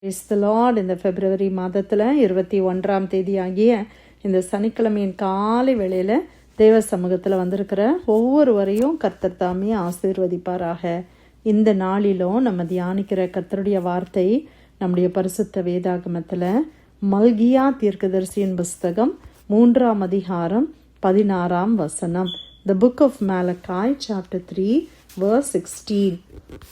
Praise the Lord. இந்த பிப்ரவரி மாதத்தில் 21ஆம் தேதி ஆகிய இந்த சனிக்கிழமையின் காலை வேளையில் தேவ சமூகத்தில் வந்திருக்கிற ஒவ்வொருவரையும் கர்த்தர் தாமே ஆசீர்வதிப்பாராக. இந்த நாளிலும் நம்ம தியானிக்கிற கர்த்தருடைய வார்த்தை நம்முடைய பரிசுத்த வேதாகமத்தில் மல்கியா தீர்க்கதரிசியின் புஸ்தகம் 3ஆம் அதிகாரம் 16ஆம் வசனம். The book of Malachi chapter 3 verse 16.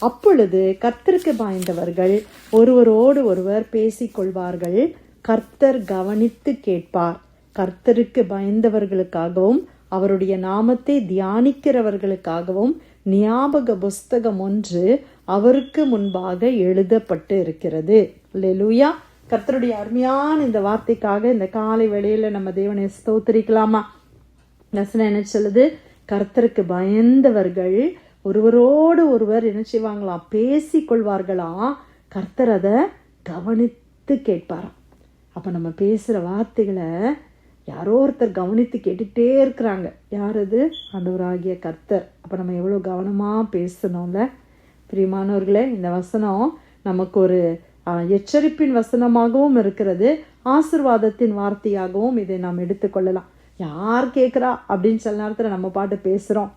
அப்பொழுது கர்த்தருக்கு பயந்தவர்கள் ஒருவரோடு ஒருவர் பேசிக்கொள்வார்கள், கர்த்தர் கவனித்து கேட்பார். கர்த்தருக்கு பயந்தவர்களுக்காகவும் அவருடைய நாமத்தை தியானிக்கிறவர்களுக்காகவும் ஞாபக புஸ்தகம் ஒன்று அவருக்கு முன்பாக எழுதப்பட்டு இருக்கிறது. அல்லேலூயா. கர்த்தருடைய அருமையான இந்த வார்த்தைக்காக இந்த காலை வேளையில நம்ம தேவனை ஸ்தோத்திரிக்கலாமா? வசனம் என்ன சொல்லுது? கர்த்தருக்கு பயந்தவர்கள் ஒருவரோடு ஒருவர் என்ன செய்வாங்களாம்? பேசிக்கொள்வார்களாம். கர்த்தர் அதை கவனித்து கேட்பாராம். அப்போ நம்ம பேசுகிற வார்த்தைகளை யாரோ ஒருத்தர் கவனித்து கேட்டுகிட்டே இருக்கிறாங்க. யார் அது? ஆண்டவராகிய கர்த்தர். அப்போ நம்ம எவ்வளோ கவனமாக பேசணும்ல பிரியமானவர்களே. இந்த வசனம் நமக்கு ஒரு எச்சரிப்பின் வசனமாகவும் இருக்கிறது, ஆசீர்வாதத்தின் வார்த்தையாகவும் இதை நாம் எடுத்துக்கொள்ளலாம். யார் கேட்குறா அப்படின்னு சில நேரத்தில் நம்ம பாட்டு பேசுகிறோம்.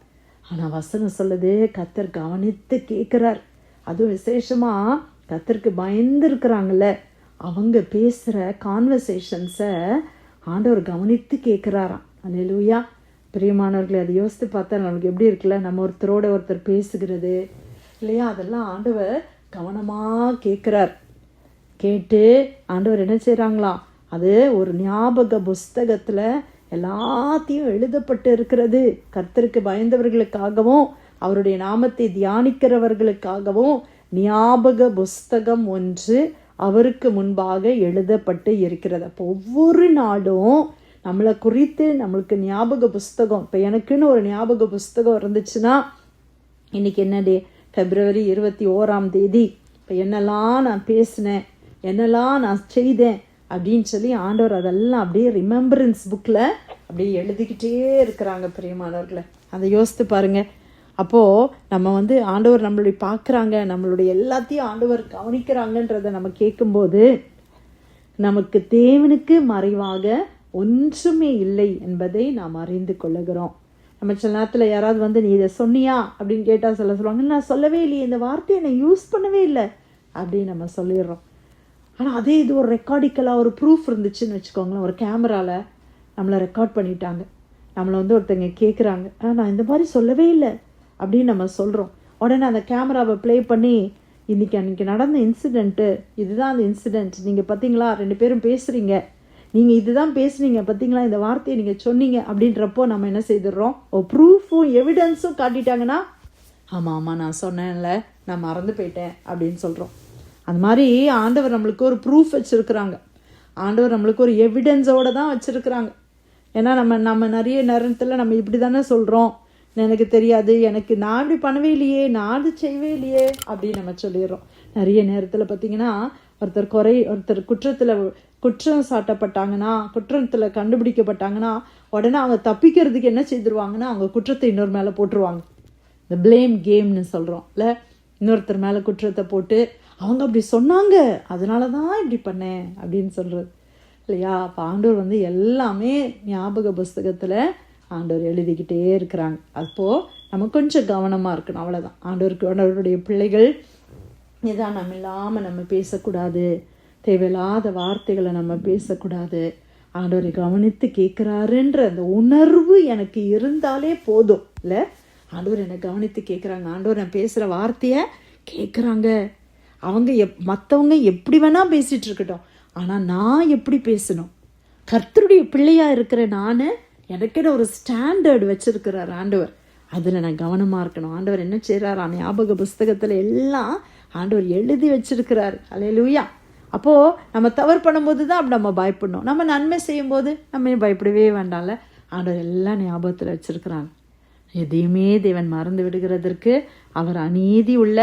ஆனால் வசனம் சொல்லுது கர்த்தர் கவனித்து கேட்குறார். அதுவும் விசேஷமாக கர்த்தருக்கு பயந்து இருக்கிறாங்கல்ல, அவங்க பேசுகிற கான்வர்சேஷன்ஸை ஆண்டவர் கவனித்து கேட்குறாராம். அல்லேலூயா. பிரியமானவர்களை அதை யோசித்து பார்த்தா நம்மளுக்கு எப்படி இருக்குல்ல, நம்ம ஒருத்தரோட ஒருத்தர் பேசுகிறது இல்லையா, அதெல்லாம் ஆண்டவர் கவனமாக கேட்குறார். கேட்டு ஆண்டவர் என்ன செய்கிறாங்களாம்? அது ஒரு ஞாபக புஸ்தகத்தில் எல்லாத்தையும் எழுதப்பட்டு இருக்கிறது. கர்த்தருக்கு பயந்தவர்களுக்காகவும் அவருடைய நாமத்தை தியானிக்கிறவர்களுக்காகவும் ஞாபக புஸ்தகம் ஒன்று அவருக்கு முன்பாக எழுதப்பட்டு இருக்கிறது. அப்போ ஒவ்வொரு நாளும் நம்மளை குறித்து நம்மளுக்கு ஞாபக புஸ்தகம், இப்போ எனக்குன்னு ஒரு ஞாபக புஸ்தகம் இருந்துச்சுன்னா, இன்னைக்கு என்ன டே? பிப்ரவரி 21ஆம் தேதி. இப்போ என்னெல்லாம் நான் பேசினேன், என்னெல்லாம் நான் செய்தேன் அப்படின்னு சொல்லி ஆண்டவர் அதெல்லாம் அப்படியே ரிமெம்பரன்ஸ் புக்கில் அப்படியே எழுதிக்கிட்டே இருக்கிறாங்க. பிரியமானவர்களை அதை யோசித்து பாருங்கள். அப்போது நம்ம ஆண்டவர் நம்மளுடைய பார்க்குறாங்க, நம்மளுடைய எல்லாத்தையும் ஆண்டவர் கவனிக்கிறாங்கன்றதை நம்ம கேட்கும்போது நமக்கு தேவனுக்கு மறைவாக ஒன்றுமே இல்லை என்பதை நாம் அறிந்து கொள்ளுகிறோம். நம்ம சில நேரத்தில் யாராவது நீ இதை சொன்னியா அப்படின்னு கேட்டால் சொல்லுவாங்க, நான் சொல்லவே இல்லையே, இந்த வார்த்தையை நான் யூஸ் பண்ணவே இல்லை அப்படின்னு நம்ம சொல்லிடுறோம். ஆனால் அதே இது ஒரு ரெக்கார்டிக்கலாக ஒரு ப்ரூஃப் இருந்துச்சுன்னு வச்சுக்கோங்களேன். ஒரு கேமராவில் நம்மளை ரெக்கார்ட் பண்ணிட்டாங்க, நம்மளை ஒருத்தங்க கேட்குறாங்க, நான் இந்த மாதிரி சொல்லவே இல்லை அப்படின்னு நம்ம சொல்கிறோம். உடனே அந்த கேமராவை ப்ளே பண்ணி அன்றைக்கி நடந்த இன்சிடெண்ட்டு இதுதான் அந்த இன்சிடெண்ட், நீங்கள் பார்த்தீங்களா 2 பேரும் பேசுகிறீங்க, நீங்கள் இதுதான் பேசுனீங்க பார்த்தீங்களா, இந்த வார்த்தையை நீங்கள் சொன்னீங்க அப்படின்றப்போ நம்ம என்ன செய்துடுறோம்? ப்ரூஃபும் எவிடன்ஸும் காட்டிட்டாங்கன்னா ஆமாம் நான் சொன்னேன்ல, நான் மறந்து போயிட்டேன் அப்படின்னு சொல்கிறோம். அந்த மாதிரி ஆண்டவர் நம்மளுக்கு ஒரு ப்ரூஃப் வச்சுருக்குறாங்க, ஆண்டவர் நம்மளுக்கு ஒரு எவிடன்ஸோடு தான் வச்சுருக்குறாங்க. ஏன்னா நம்ம நிறைய நேரத்தில் நம்ம இப்படி தானே சொல்கிறோம், எனக்கு தெரியாது, நான் இப்படி பண்ணவே இல்லையே, நான் அது செய்யவே இல்லையே அப்படின்னு நம்ம சொல்லிடுறோம். நிறைய நேரத்தில் பார்த்திங்கன்னா ஒருத்தர் குற்றம் சாட்டப்பட்டாங்கன்னா, குற்றத்தில் கண்டுபிடிக்கப்பட்டாங்கன்னா உடனே அவங்க தப்பிக்கிறதுக்கு என்ன செய்திருவாங்கன்னா, அவங்க குற்றத்தை இன்னொரு மேலே போட்டுருவாங்க. இந்த ப்ளேம் கேம்னு சொல்கிறோம் இல்லை, இன்னொருத்தர் மேலே குற்றத்தை போட்டு அவங்க அப்படி சொன்னாங்க அதனால தான் இப்படி பண்ணேன் அப்படின்னு சொல்கிறது இல்லையா. அப்போ ஆண்டவர் எல்லாமே ஞாபக புஸ்தகத்தில் ஆண்டவர் எழுதிக்கிட்டே இருக்கிறாங்க. அப்போது நம்ம கொஞ்சம் கவனமாக இருக்கணும், அவ்வளோதான். ஆண்டவருடைய பிள்ளைகள் நிதானம் இல்லாமல் நம்ம பேசக்கூடாது, தேவையில்லாத வார்த்தைகளை நம்ம பேசக்கூடாது. ஆண்டவரை கவனித்து கேட்குறாருன்ற அந்த உணர்வு எனக்கு இருந்தாலே போதும் இல்லை. ஆண்டவர் என்னை கவனித்து கேட்குறாங்க, ஆண்டவர் நான் பேசுகிற வார்த்தையை கேட்குறாங்க. அவங்க மற்றவங்க எப்படி வேணால் பேசிகிட்டு இருக்கட்டும், ஆனால் நான் எப்படி பேசணும்? கர்த்தருடைய பிள்ளையாக இருக்கிற நான் எனக்கிட்ட ஒரு ஸ்டாண்டர்ட் வச்சுருக்கிறார் ஆண்டவர், அதில் நான் கவனமாக இருக்கணும். ஆண்டவர் என்ன செய்கிறார்? ஞாபக புஸ்தகத்தில் எல்லாம் ஆண்டவர் எழுதி வச்சிருக்கிறார். அல்லேலூயா. அப்போது நம்ம தவறு பண்ணும்போது தான் அப்படி நம்ம பயப்படணும், நம்ம நன்மை செய்யும்போது நம்ம பயப்படவே வேண்டாம்ல. ஆண்டவர் எல்லாம் ஞாபகத்தில் வச்சுருக்கிறாங்க. எதையுமே தேவன் மறந்து விடுகிறதற்கு அவர் அநீதி உள்ள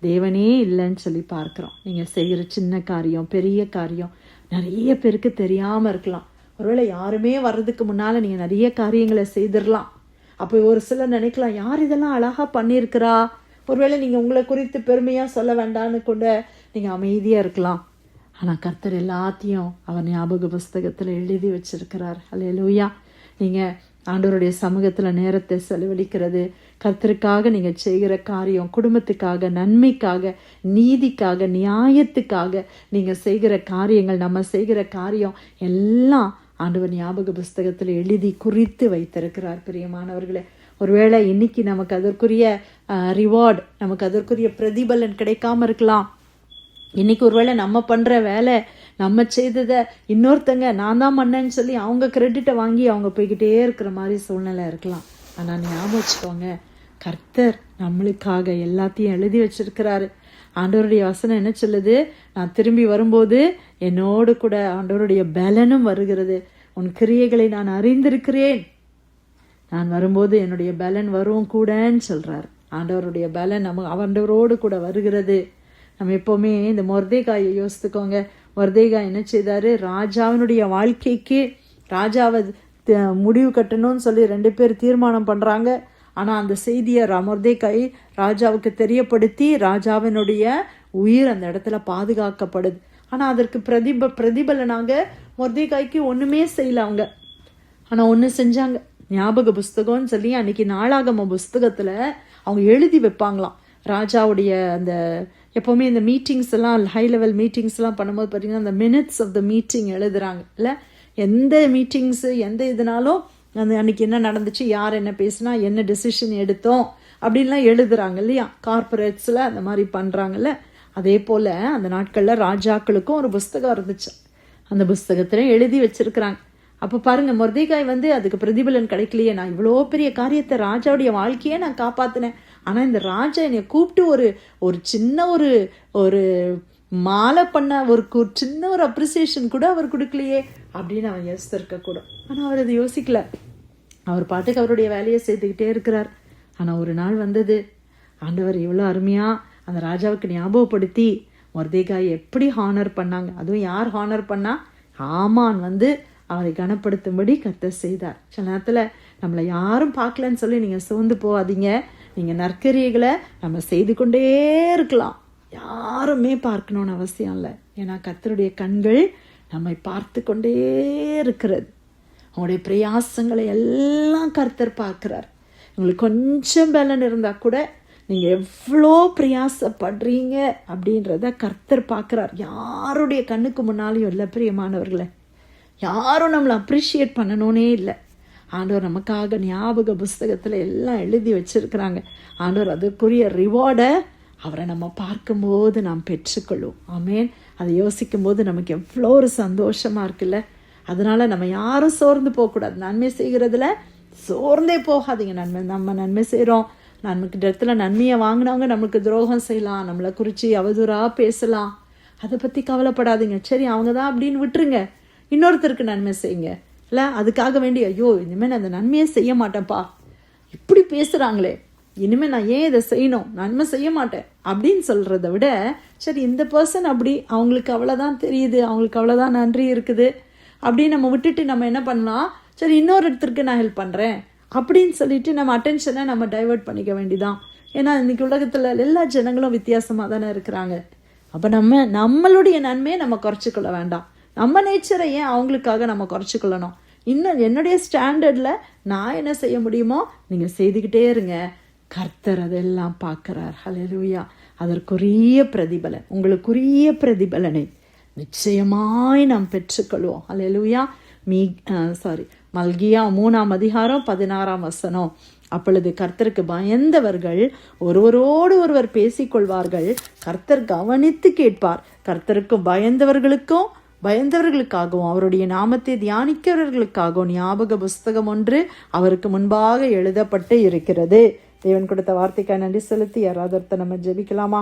தேவனே இல்லைன்னு சொல்லி பார்க்குறோம். நீங்கள் செய்கிற சின்ன காரியம் பெரிய காரியம் நிறைய பேருக்கு தெரியாமல் இருக்கலாம். ஒருவேளை யாருமே வர்றதுக்கு முன்னால் நீங்கள் நிறைய காரியங்களை செய்திடலாம். அப்போ ஒரு சிலர் நினைக்கலாம், யார் இதெல்லாம் அழகாக பண்ணியிருக்கிறா, ஒருவேளை நீங்கள் உங்களை குறித்து பெருமையாக சொல்ல வேண்டான்னு கூட நீங்கள் அமைதியாக இருக்கலாம். ஆனால் கர்த்தர் எல்லாத்தையும் அவர் ஞாபக புஸ்தகத்தில் எழுதி வச்சிருக்கிறார். அல்லேலூயா. நீங்கள் ஆண்டவருடைய சமூகத்தில் நேரத்தை செலவழிக்கிறது, கர்த்தருக்காக நீங்கள் செய்கிற காரியம், குடும்பத்துக்காக, நன்மைக்காக, நீதிக்காக, நியாயத்துக்காக நீங்கள் செய்கிற காரியங்கள், நம்ம செய்கிற காரியம் எல்லாம் ஆண்டவர் ஞாபக புஸ்தகத்தில் எழுதி குறித்து வைத்திருக்கிறார். பிரியமானவர்களே, ஒருவேளை இன்னைக்கு நமக்கு அதற்குரிய ரிவார்டு, நமக்கு அதற்குரிய பிரதிபலன் கிடைக்காம இருக்கலாம். இன்னைக்கு ஒருவேளை நம்ம பண்ணுற வேலை, நம்ம செய்ததை இன்னொருத்தங்க நான் தான் பண்ணேன்னு சொல்லி அவங்க கிரெடிட்டை வாங்கி அவங்க போய்கிட்டே இருக்கிற மாதிரி சூழ்நிலை இருக்கலாம். ஆனால் ஞாபகம் வச்சுக்கோங்க, கர்த்தர் நம்மளுக்காக எல்லாத்தையும் எழுதி வச்சிருக்கிறாரு. ஆண்டவருடைய வசனம் என்ன சொல்லுது? நான் திரும்பி வரும்போது என்னோடு கூட ஆண்டவருடைய பலனும் வருகிறது, உன் கிரியைகளை நான் அறிந்திருக்கிறேன், நான் வரும்போது என்னுடைய பலன் வரும் கூடன்னு சொல்றாரு. ஆண்டவருடைய பலன் நம்ம ஆண்டவரோடு கூட வருகிறது. நம்ம எப்போவுமே இந்த மொர்தேகாயை யோசித்துக்கோங்க. மொர்தேகாய் என்ன செய்தாரு? ராஜாவினுடைய வாழ்க்கைக்கு ராஜாவை முடிவு கட்டணும்னு சொல்லி 2 பேர் தீர்மானம் பண்ணுறாங்க. ஆனால் அந்த செய்தியை மொர்தேகாய் ராஜாவுக்கு தெரியப்படுத்தி ராஜாவினுடைய உயிர் அந்த இடத்துல பாதுகாக்கப்படுது. ஆனால் அதற்கு பிரதிபலனாக மொர்தேகாய்க்கு ஒன்றுமே செய்யல அவங்க. ஆனால் ஒன்று செஞ்சாங்க, ஞாபக புஸ்தகம்னு சொல்லி அன்னைக்கு நாளாகம புஸ்தகத்தில் அவங்க எழுதி வைப்பாங்களாம். ராஜாவுடைய அந்த எப்போவுமே இந்த மீட்டிங்ஸ் எல்லாம், ஹை லெவல் மீட்டிங்ஸ் எல்லாம் பண்ணும்போது பார்த்தீங்கன்னா அந்த மினிட்ஸ் ஆஃப் த மீட்டிங் எழுதுறாங்க இல்லை? எந்த மீட்டிங்ஸு எந்த இதுனாலும் அந்த அன்னைக்கு என்ன நடந்துச்சு, யார் என்ன பேசினா, என்ன டெசிஷன் எடுத்தோம் அப்படின்லாம் எழுதுறாங்க இல்லையா? கார்பரேட்ஸில் அந்த மாதிரி பண்ணுறாங்கல்ல. அதே போல் அந்த நாட்களில் ராஜாக்களுக்கும் ஒரு புஸ்தகம் இருந்துச்சு, அந்த புஸ்தகத்தில் எழுதி வச்சிருக்கிறாங்க. அப்போ பாருங்க, மொர்தேகாய் அதுக்கு பிரதிபலன் கிடைக்கலையே, நான் இவ்வளோ பெரிய காரியத்தை, ராஜாவுடைய வாழ்க்கையே நான் காப்பாற்றினேன், ஆனால் இந்த ராஜா என்னை கூப்பிட்டு ஒரு சின்ன ஒரு மாலை பண்ண ஒரு சின்ன ஒரு அப்ரிசியேஷன் கூட அவர் கொடுக்கலையே அப்படின்னு அவன் யோசித்திருக்கக்கூடும். ஆனால் அவர் அதை யோசிக்கல. அவர் பாட்டுக்கு அவருடைய வேலையை செய்துக்கிட்டே இருக்கிறார். ஆனால் ஒரு நாள் வந்தது, ஆண்டவர் இவ்வளோ அருமையாக அந்த ராஜாவுக்கு ஞாபகப்படுத்தி மொர்தேகாய் எப்படி ஹானர் பண்ணாங்க. அதுவும் யார் ஹானர் பண்ணா? ஆமான் அவரை கனப்படுத்தும்படி கர்த்தர் செய்தார். சில நேரத்தில் நம்மளை யாரும் பார்க்கலன்னு சொல்லி நீங்கள் சோர்ந்து போகாதீங்க. நீங்கள் நற்கரியைகளை நம்ம செய்து கொண்டே இருக்கலாம், யாருமே பார்க்கணும்னு அவசியம் இல்லை. ஏன்னா கர்த்தருடைய கண்கள் நம்மை பார்த்து கொண்டே இருக்கிறது. உங்களுடைய பிரயாசங்களை எல்லாம் கர்த்தர் பார்க்கிறார். உங்களுக்கு கொஞ்சம் பலன் இருந்தால் கூட நீங்கள் எவ்வளோ பிரயாசப்படுறீங்க அப்படின்றத கர்த்தர் பார்க்குறார். யாருடைய கண்ணுக்கு முன்னாலேயும் இல்லை பிரியமானவர்களை, யாரும் நம்மளை அப்ரிஷியேட் பண்ணணுன்னே இல்லை. ஆண்டவர் நமக்காக ஞாபக புஸ்தகத்தில் எல்லாம் எழுதி வச்சிருக்கிறாங்க. ஆண்டவர் அதற்குரிய ரிவார்டை அவரை நம்ம பார்க்கும்போது நாம் பெற்றுக்கொள்வோம். ஆமேன். அதை யோசிக்கும் போது நமக்கு எவ்வளோ ஒரு சந்தோஷமாக இருக்குல்ல. அதனால நம்ம யாரும் சோர்ந்து போகக்கூடாது. நன்மை செய்கிறதுல சோர்ந்தே போகாதீங்க. நம்ம நன்மை செய்கிறோம், நமக்கு இடத்துல நன்மையை வாங்கினவங்க நம்மளுக்கு துரோகம் செய்யலாம், நம்மளை குறித்து அவதூறாக பேசலாம், அதை பற்றி கவலைப்படாதீங்க. சரி, அவங்க தான் அப்படின்னு விட்டுருங்க, இன்னொருத்தருக்கு நன்மை செய்யுங்க இல்லை. அதுக்காக வேண்டி ஐயோ இனிமேல் நான் அந்த நன்மையை செய்ய மாட்டேன்ப்பா, இப்படி பேசுகிறாங்களே, இனிமேல் நான் ஏன் இதை செய்யணும், நன்மை செய்ய மாட்டேன் அப்படின்னு சொல்கிறத விட, சரி இந்த பர்சன் அப்படி, அவங்களுக்கு அவ்வளோதான் தெரியுது, அவங்களுக்கு அவ்வளோதான் நன்றி இருக்குது அப்படின்னு நம்ம விட்டுட்டு நம்ம என்ன பண்ணலாம், சரி இன்னொரு இடத்துக்கு நான் ஹெல்ப் பண்ணுறேன் அப்படின்னு சொல்லிட்டு நம்ம அட்டென்ஷனை நம்ம டைவர்ட் பண்ணிக்க வேண்டிதான். ஏன்னா இன்னைக்கு உலகத்தில் எல்லா ஜனங்களும் வித்தியாசமாக தானே இருக்கிறாங்க. அப்போ நம்மளுடைய நன்மையை நம்ம குறைச்சிக்கொள்ள வேண்டாம். நம்ம நேச்சரை ஏன் அவங்களுக்காக நம்ம குறைச்சிக்கொள்ளணும்? இன்னும் என்னுடைய ஸ்டாண்டர்டில் நான் என்ன செய்ய முடியுமோ நீங்கள் செய்துக்கிட்டே இருங்க. கர்த்தர் அதெல்லாம் பார்க்குறார். ஹல்லேலூயா. அதற்குரிய பிரதிபலன், உங்களுக்குரிய பிரதிபலனை நிச்சயமாய் நாம் பெற்றுக்கொள்வோம். ஹல்லேலூயா. மல்கியா 3ஆம் அதிகாரம் 16ஆம் வசனம். அப்பொழுது கர்த்தருக்கு பயந்தவர்கள் ஒருவரோடு ஒருவர் பேசிக்கொள்வார்கள், கர்த்தர் கவனித்து கேட்பார். கர்த்தருக்கு பயந்தவர்களுக்காகவும் அவருடைய நாமத்தை தியானிக்கிறவர்களுக்காகவும் ஞாபக புஸ்தகம் ஒன்று அவருக்கு முன்பாக எழுதப்பட்டு இருக்கிறது. தேவன் கொடுத்த வார்த்தைக்காக நன்றி செலுத்தி யாராவது நம்ம ஜெபிக்கலாமா?